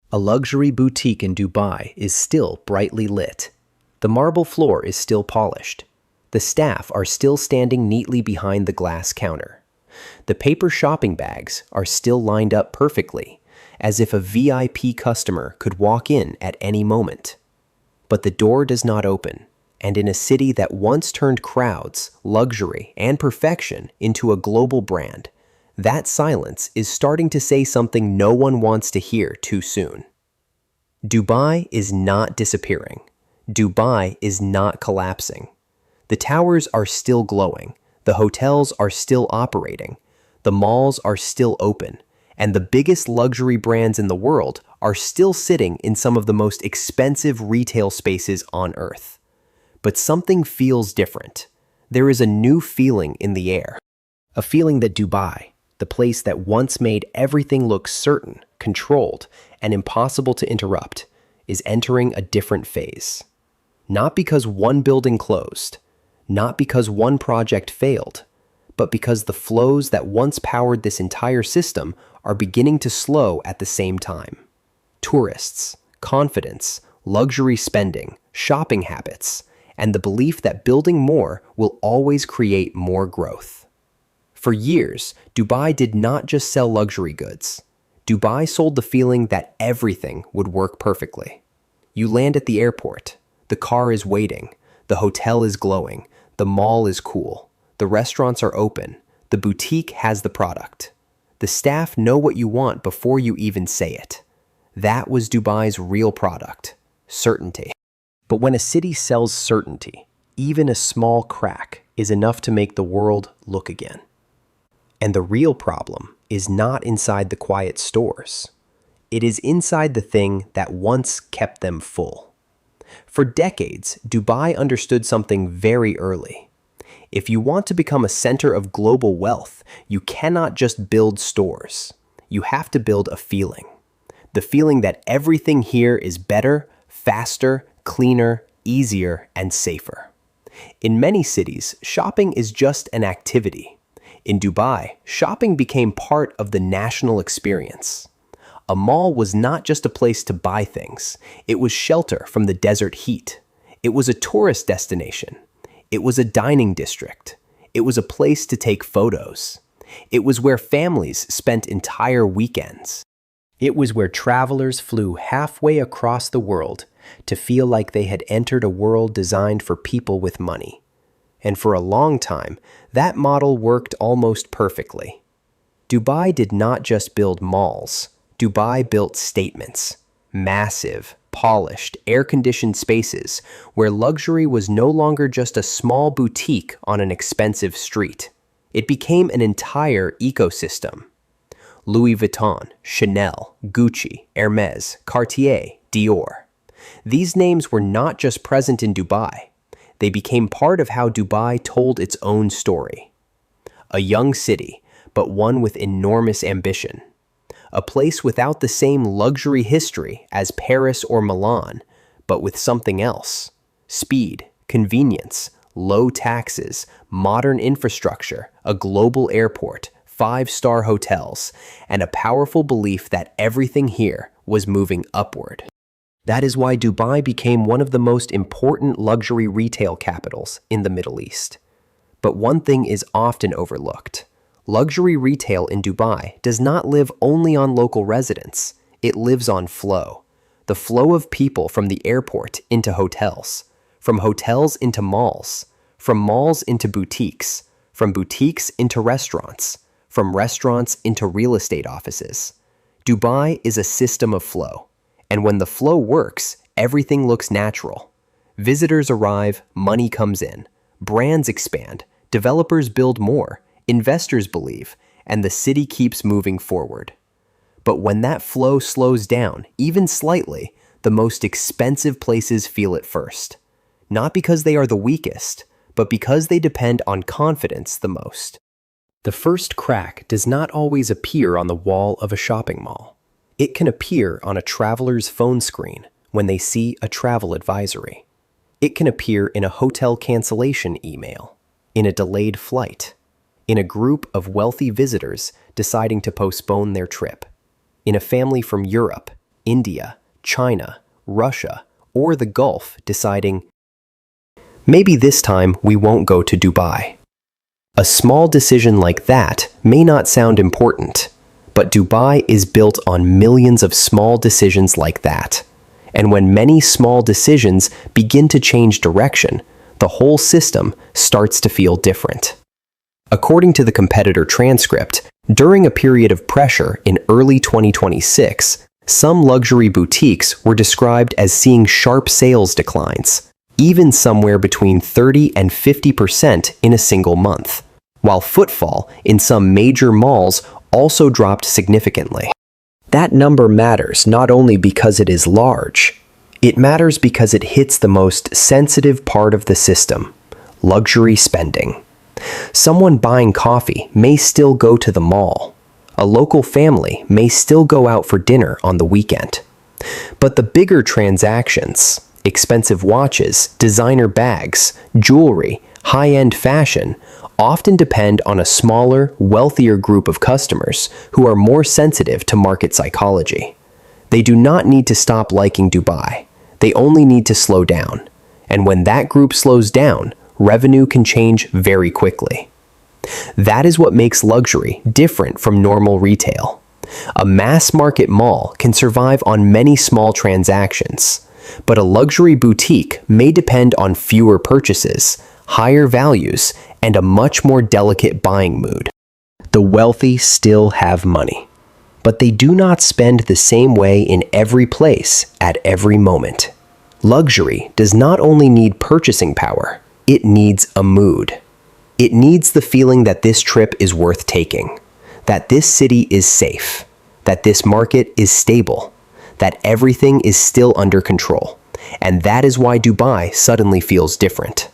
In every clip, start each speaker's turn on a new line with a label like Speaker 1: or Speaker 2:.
Speaker 1: A luxury boutique in Dubai is still brightly lit. The marble floor is still polished. The staff are still standing neatly behind the glass counter. The paper shopping bags are still lined up perfectly, as if a VIP customer could walk in at any moment. But the door does not open, and in a city that once turned crowds, luxury, and perfection into a global brand, that silence is starting to say something no one wants to hear too soon. Dubai is not disappearing. Dubai is not collapsing. The towers are still glowing, the hotels are still operating, the malls are still open, and the biggest luxury brands in the world are still sitting in some of the most expensive retail spaces on Earth. But something feels different. There is a new feeling in the air. A feeling that Dubai, the place that once made everything look certain, controlled, and impossible to interrupt, is entering a different phase. Not because one building closed, not because one project failed, but because the flows that once powered this entire system are beginning to slow at the same time. Tourists, confidence, luxury spending, shopping habits, and the belief that building more will always create more growth. For years, Dubai did not just sell luxury goods. Dubai sold the feeling that everything would work perfectly. You land at the airport, the car is waiting, the hotel is glowing, the mall is cool, the restaurants are open, the boutique has the product. The staff know what you want before you even say it. That was Dubai's real product, certainty. But when a city sells certainty, even a small crack is enough to make the world look again. And the real problem is not inside the quiet stores. It is inside the thing that once kept them full. For decades, Dubai understood something very early. If you want to become a center of global wealth, you cannot just build stores. You have to build a feeling. The feeling that everything here is better, faster, cleaner, easier, and safer. In many cities, shopping is just an activity. In Dubai, shopping became part of the national experience. A mall was not just a place to buy things. It was shelter from the desert heat. It was a tourist destination. It was a dining district. It was a place to take photos. It was where families spent entire weekends. It was where travelers flew halfway across the world to feel like they had entered a world designed for people with money. And for a long time, that model worked almost perfectly. Dubai did not just build malls. Dubai built statements. Massive, polished, air-conditioned spaces where luxury was no longer just a small boutique on an expensive street. It became an entire ecosystem. Louis Vuitton, Chanel, Gucci, Hermes, Cartier, Dior. These names were not just present in Dubai. They became part of how Dubai told its own story. A young city, but one with enormous ambition. A place without the same luxury history as Paris or Milan, but with something else. Speed, convenience, low taxes, modern infrastructure, a global airport, 5-star hotels, and a powerful belief that everything here was moving upward. That is why Dubai became one of the most important luxury retail capitals in the Middle East. But one thing is often overlooked. Luxury retail in Dubai does not live only on local residents. It lives on flow. The flow of people from the airport into hotels, from hotels into malls, from malls into boutiques, from boutiques into restaurants, from restaurants into real estate offices. Dubai is a system of flow. And when the flow works, everything looks natural. Visitors arrive, money comes in, brands expand, developers build more, investors believe, and the city keeps moving forward. But when that flow slows down, even slightly, the most expensive places feel it first. Not because they are the weakest, but because they depend on confidence the most. The first crack does not always appear on the wall of a shopping mall. It can appear on a traveler's phone screen when they see a travel advisory. It can appear in a hotel cancellation email, in a delayed flight, in a group of wealthy visitors deciding to postpone their trip, in a family from Europe, India, China, Russia, or the Gulf deciding, maybe this time we won't go to Dubai. A small decision like that may not sound important, but Dubai is built on millions of small decisions like that. And when many small decisions begin to change direction, the whole system starts to feel different. According to the competitor transcript, during a period of pressure in early 2026, some luxury boutiques were described as seeing sharp sales declines, even somewhere between 30 and 50% in a single month, while footfall in some major malls also dropped significantly. That number matters not only because it is large, it matters because it hits the most sensitive part of the system, luxury spending. Someone buying coffee may still go to the mall. A local family may still go out for dinner on the weekend. But the bigger transactions, expensive watches, designer bags, jewelry, high-end fashion, often depend on a smaller, wealthier group of customers who are more sensitive to market psychology. They do not need to stop liking Dubai. They only need to slow down. And when that group slows down, revenue can change very quickly. That is what makes luxury different from normal retail. A mass market mall can survive on many small transactions, but a luxury boutique may depend on fewer purchases, higher values, and a much more delicate buying mood. The wealthy still have money, but they do not spend the same way in every place at every moment. Luxury does not only need purchasing power, it needs a mood. It needs the feeling that this trip is worth taking, that this city is safe, that this market is stable, that everything is still under control. And that is why Dubai suddenly feels different.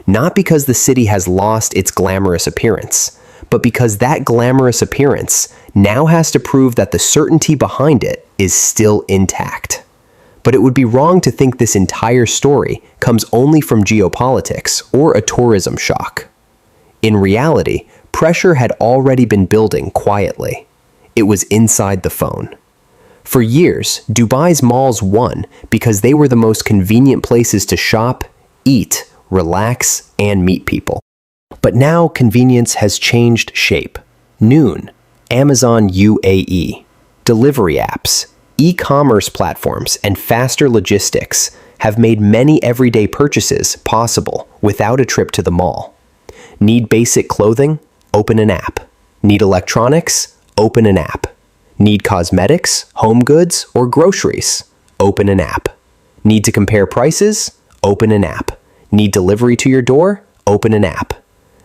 Speaker 1: Not because the city has lost its glamorous appearance, but because that glamorous appearance now has to prove that the certainty behind it is still intact. But it would be wrong to think this entire story comes only from geopolitics or a tourism shock. In reality, pressure had already been building quietly. It was inside the phone. For years, Dubai's malls won because they were the most convenient places to shop, eat, relax, and meet people. But now convenience has changed shape. Noon, Amazon UAE, delivery apps, e-commerce platforms, and faster logistics have made many everyday purchases possible without a trip to the mall. Need basic clothing? Open an app. Need electronics? Open an app. Need cosmetics, home goods, or groceries? Open an app. Need to compare prices? Open an app. Need delivery to your door? Open an app.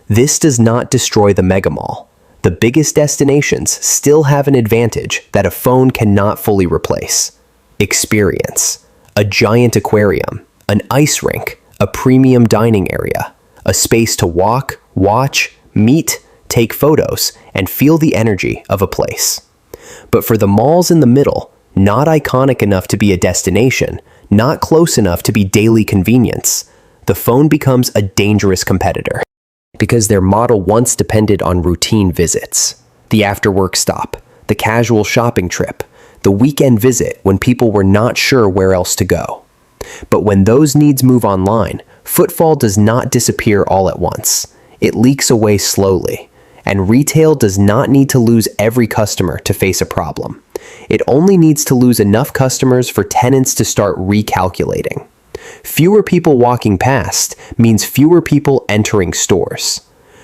Speaker 1: This does not destroy the megamall. The biggest destinations still have an advantage that a phone cannot fully replace. Experience. A giant aquarium, an ice rink, a premium dining area, a space to walk, watch, meet, take photos, and feel the energy of a place. But for the malls in the middle, not iconic enough to be a destination, not close enough to be daily convenience, the phone becomes a dangerous competitor. Because their model once depended on routine visits, the after-work stop, the casual shopping trip, the weekend visit when people were not sure where else to go. But when those needs move online, footfall does not disappear all at once. It leaks away slowly, and retail does not need to lose every customer to face a problem. It only needs to lose enough customers for tenants to start recalculating. Fewer people walking past means fewer people entering stores.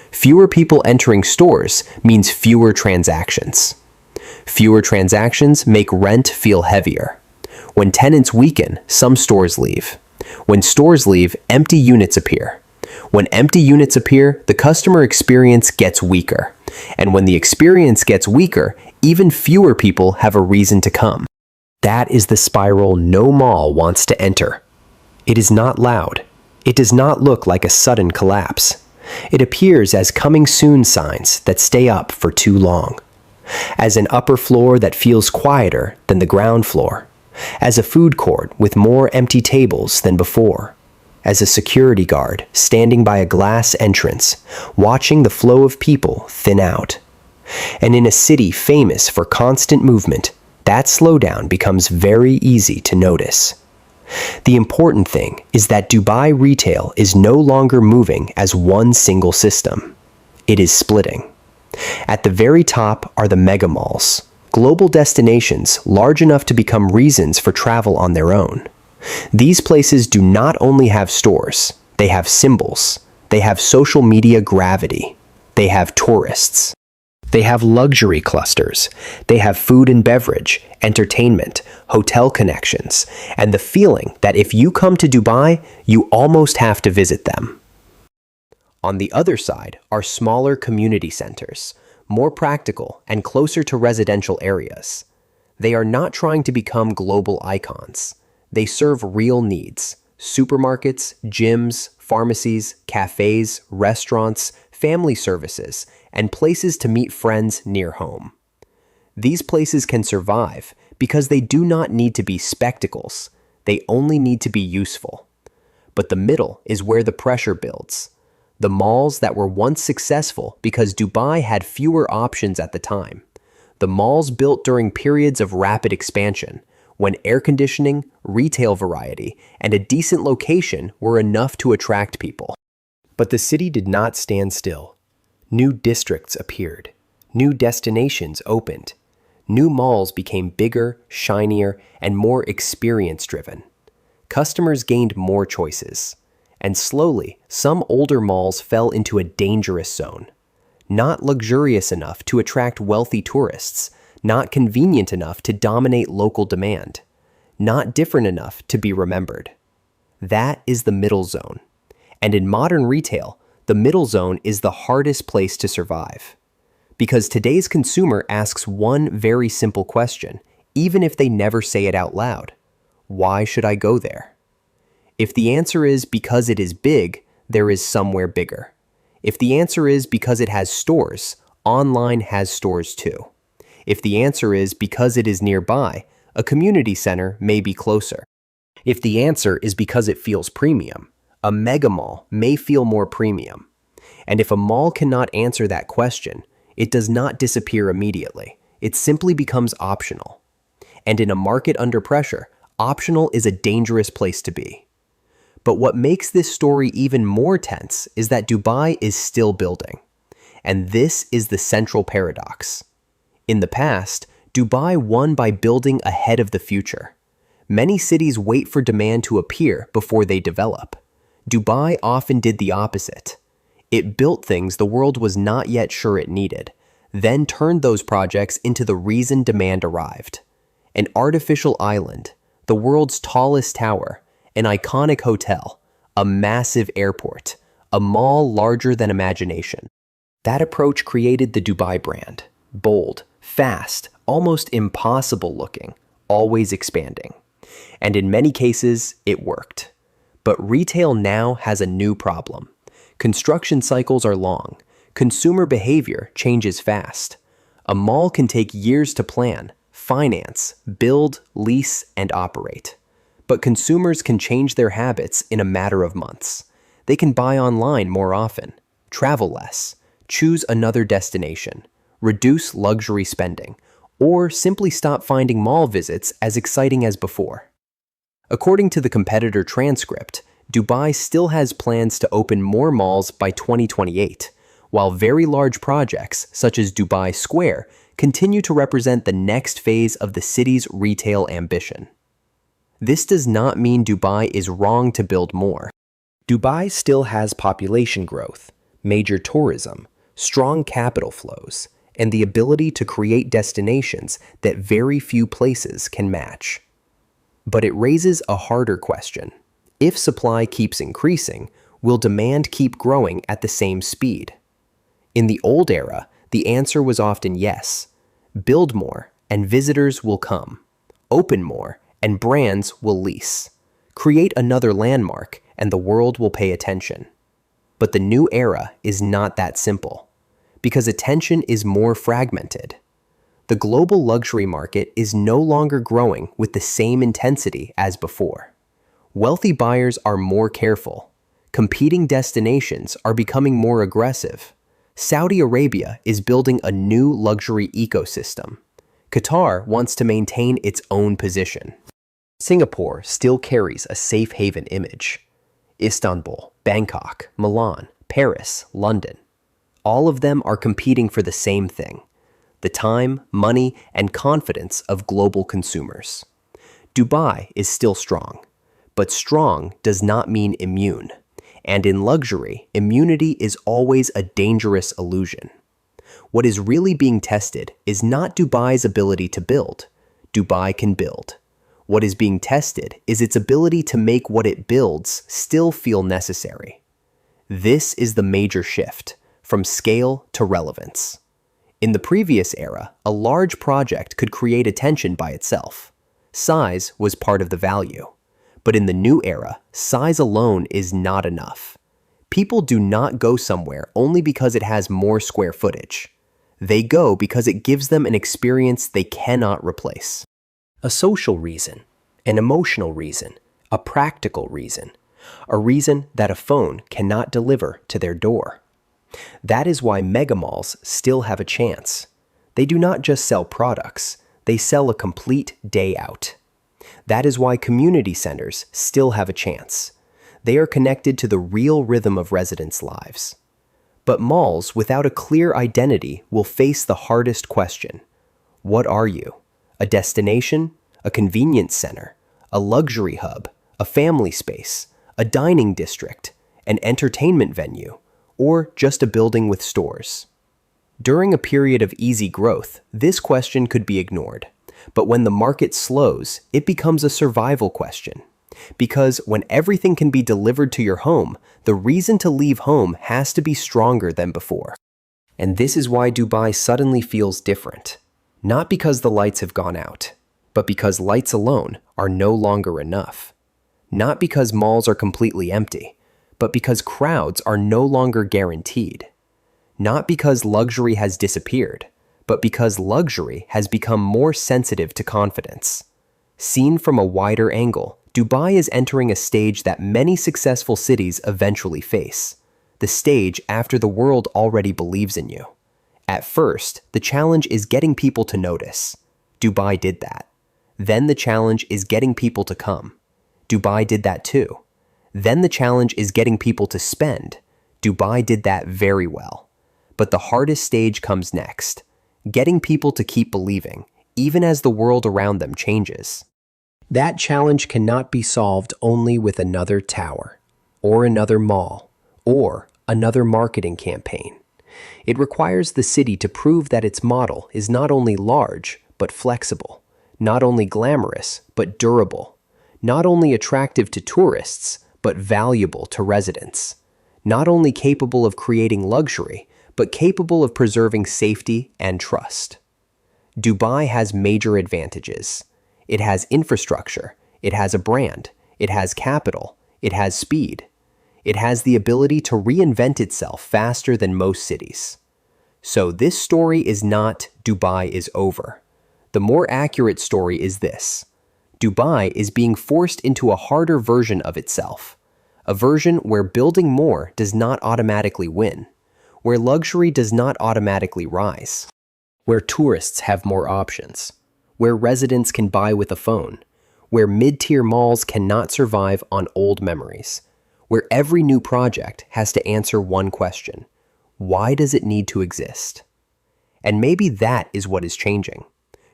Speaker 1: Fewer people entering stores means fewer transactions. Fewer transactions make rent feel heavier. When tenants weaken, some stores leave. When stores leave, empty units appear. When empty units appear, the customer experience gets weaker. And when the experience gets weaker, even fewer people have a reason to come. That is the spiral no mall wants to enter. It is not loud. It does not look like a sudden collapse. It appears as coming soon signs that stay up for too long. As an upper floor that feels quieter than the ground floor. As a food court with more empty tables than before. As a security guard standing by a glass entrance, watching the flow of people thin out. And in a city famous for constant movement, That slowdown becomes very easy to notice. The important thing is that Dubai retail is no longer moving as one single system. It is splitting. At the very top are the mega malls, global destinations large enough to become reasons for travel on their own. These places do not only have stores, they have symbols, they have social media gravity, they have tourists. They have luxury clusters, they have food and beverage, entertainment, hotel connections, and the feeling that if you come to Dubai, you almost have to visit them. On the other side are smaller community centers, more practical and closer to residential areas. They are not trying to become global icons. They serve real needs: supermarkets, gyms, pharmacies, cafes, restaurants, family services, and places to meet friends near home. These places can survive because they do not need to be spectacles. They only need to be useful. But the middle is where the pressure builds. The malls that were once successful because Dubai had fewer options at the time. The malls built during periods of rapid expansion, when air conditioning, retail variety, and a decent location were enough to attract people. But the city did not stand still. New districts appeared. New destinations opened. New malls became bigger, shinier, and more experience-driven. Customers gained more choices. And slowly, some older malls fell into a dangerous zone. Not luxurious enough to attract wealthy tourists, not convenient enough to dominate local demand, not different enough to be remembered. That is the middle zone. And in modern retail, the middle zone is the hardest place to survive. Because today's consumer asks one very simple question, even if they never say it out loud: why should I go there? If the answer is because it is big, there is somewhere bigger. If the answer is because it has stores, online has stores too. If the answer is because it is nearby, a community center may be closer. If the answer is because it feels premium, a mega mall may feel more premium. And if a mall cannot answer that question, it does not disappear immediately. It simply becomes optional. And in a market under pressure, optional is a dangerous place to be. But what makes this story even more tense is that Dubai is still building. And this is the central paradox. In the past, Dubai won by building ahead of the future. Many cities wait for demand to appear before they develop. Dubai often did the opposite. It built things the world was not yet sure it needed, then turned those projects into the reason demand arrived. An artificial island, the world's tallest tower, an iconic hotel, a massive airport, a mall larger than imagination. That approach created the Dubai brand. Bold, fast, almost impossible looking, always expanding. And in many cases, it worked. But retail now has a new problem. Construction cycles are long. Consumer behavior changes fast. A mall can take years to plan, finance, build, lease, and operate. But consumers can change their habits in a matter of months. They can buy online more often, travel less, choose another destination, reduce luxury spending, or simply stop finding mall visits as exciting as before. According to the competitor transcript, Dubai still has plans to open more malls by 2028, while very large projects, such as Dubai Square, continue to represent the next phase of the city's retail ambition. This does not mean Dubai is wrong to build more. Dubai still has population growth, major tourism, strong capital flows, and the ability to create destinations that very few places can match. But it raises a harder question. If supply keeps increasing, will demand keep growing at the same speed? In the old era, the answer was often yes. Build more, and visitors will come. Open more, and brands will lease. Create another landmark, and the world will pay attention. But the new era is not that simple, because attention is more fragmented. The global luxury market is no longer growing with the same intensity as before. Wealthy buyers are more careful. Competing destinations are becoming more aggressive. Saudi Arabia is building a new luxury ecosystem. Qatar wants to maintain its own position. Singapore still carries a safe haven image. Istanbul, Bangkok, Milan, Paris, London. All of them are competing for the same thing: the time, money, and confidence of global consumers. Dubai is still strong, but strong does not mean immune. And in luxury, immunity is always a dangerous illusion. What is really being tested is not Dubai's ability to build. Dubai can build. What is being tested is its ability to make what it builds still feel necessary. This is the major shift, from scale to relevance. In the previous era, a large project could create attention by itself. Size was part of the value. But in the new era, size alone is not enough. People do not go somewhere only because it has more square footage. They go because it gives them an experience they cannot replace. A social reason, an emotional reason, a practical reason, a reason that a phone cannot deliver to their door. That is why megamalls still have a chance. They do not just sell products, they sell a complete day out. That is why community centers still have a chance. They are connected to the real rhythm of residents' lives. But malls without a clear identity will face the hardest question. What are you? A destination? A convenience center? A luxury hub? A family space? A dining district? An entertainment venue? Or just a building with stores? During a period of easy growth, this question could be ignored. But when the market slows, it becomes a survival question. Because when everything can be delivered to your home, the reason to leave home has to be stronger than before. And this is why Dubai suddenly feels different. Not because the lights have gone out, but because lights alone are no longer enough. Not because malls are completely empty, but because crowds are no longer guaranteed. Not because luxury has disappeared, but because luxury has become more sensitive to confidence. Seen from a wider angle, Dubai is entering a stage that many successful cities eventually face. The stage after the world already believes in you. At first, the challenge is getting people to notice. Dubai did that. Then the challenge is getting people to come. Dubai did that too. Then the challenge is getting people to spend. Dubai did that very well. But the hardest stage comes next. Getting people to keep believing, even as the world around them changes. That challenge cannot be solved only with another tower, or another mall, or another marketing campaign. It requires the city to prove that its model is not only large, but flexible, not only glamorous, but durable, not only attractive to tourists, but valuable to residents, not only capable of creating luxury, but capable of preserving safety and trust. Dubai has major advantages. It has infrastructure, it has a brand, it has capital, it has speed. It has the ability to reinvent itself faster than most cities. So this story is not Dubai is over. The more accurate story is this: Dubai is being forced into a harder version of itself, a version where building more does not automatically win, where luxury does not automatically rise, where tourists have more options, where residents can buy with a phone, where mid-tier malls cannot survive on old memories, where every new project has to answer one question: why does it need to exist? And maybe that is what is changing.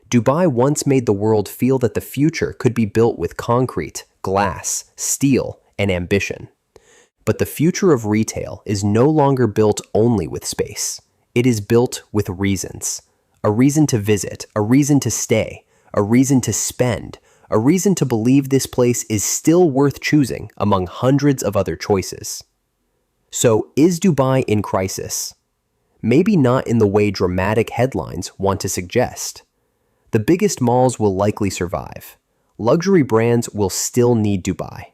Speaker 1: Dubai once made the world feel that the future could be built with concrete, glass, steel, and ambition. But the future of retail is no longer built only with space. It is built with reasons. A reason to visit, a reason to stay, a reason to spend, a reason to believe this place is still worth choosing among hundreds of other choices. So, is Dubai in crisis? Maybe not in the way dramatic headlines want to suggest. The biggest malls will likely survive. Luxury brands will still need Dubai.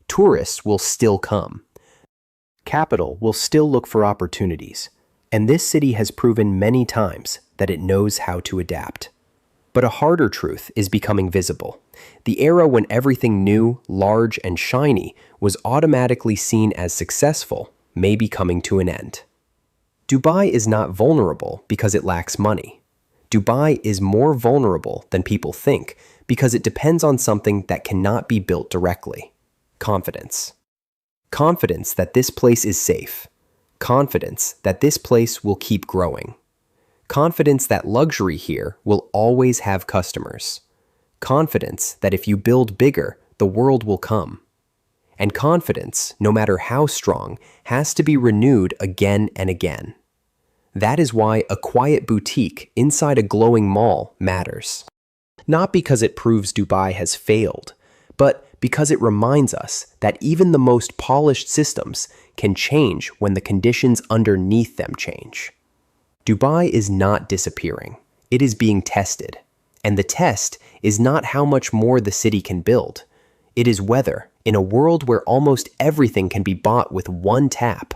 Speaker 1: Tourists will still come. Capital will still look for opportunities, and this city has proven many times that it knows how to adapt. But a harder truth is becoming visible. The era when everything new, large, and shiny was automatically seen as successful may be coming to an end. Dubai is not vulnerable because it lacks money. Dubai is more vulnerable than people think because it depends on something that cannot be built directly: confidence. Confidence that this place is safe. Confidence that this place will keep growing. Confidence that luxury here will always have customers. Confidence that if you build bigger, the world will come. And confidence, no matter how strong, has to be renewed again and again. That is why a quiet boutique inside a glowing mall matters. Not because it proves Dubai has failed, but because it reminds us that even the most polished systems can change when the conditions underneath them change. Dubai is not disappearing. It is being tested. And the test is not how much more the city can build. It is whether, in a world where almost everything can be bought with one tap,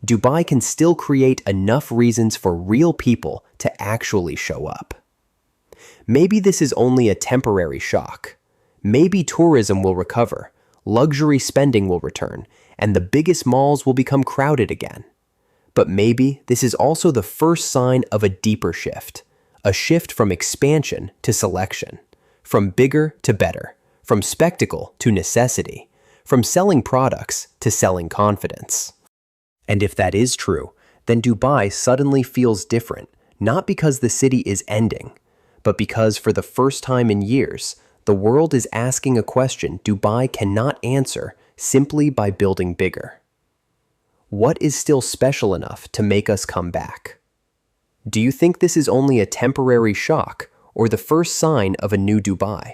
Speaker 1: Dubai can still create enough reasons for real people to actually show up. Maybe this is only a temporary shock. Maybe tourism will recover, luxury spending will return, and the biggest malls will become crowded again. But maybe this is also the first sign of a deeper shift, a shift from expansion to selection, from bigger to better, from spectacle to necessity, from selling products to selling confidence. And if that is true, then Dubai suddenly feels different, not because the city is ending, but because for the first time in years, the world is asking a question Dubai cannot answer simply by building bigger. What is still special enough to make us come back? Do you think this is only a temporary shock or the first sign of a new Dubai?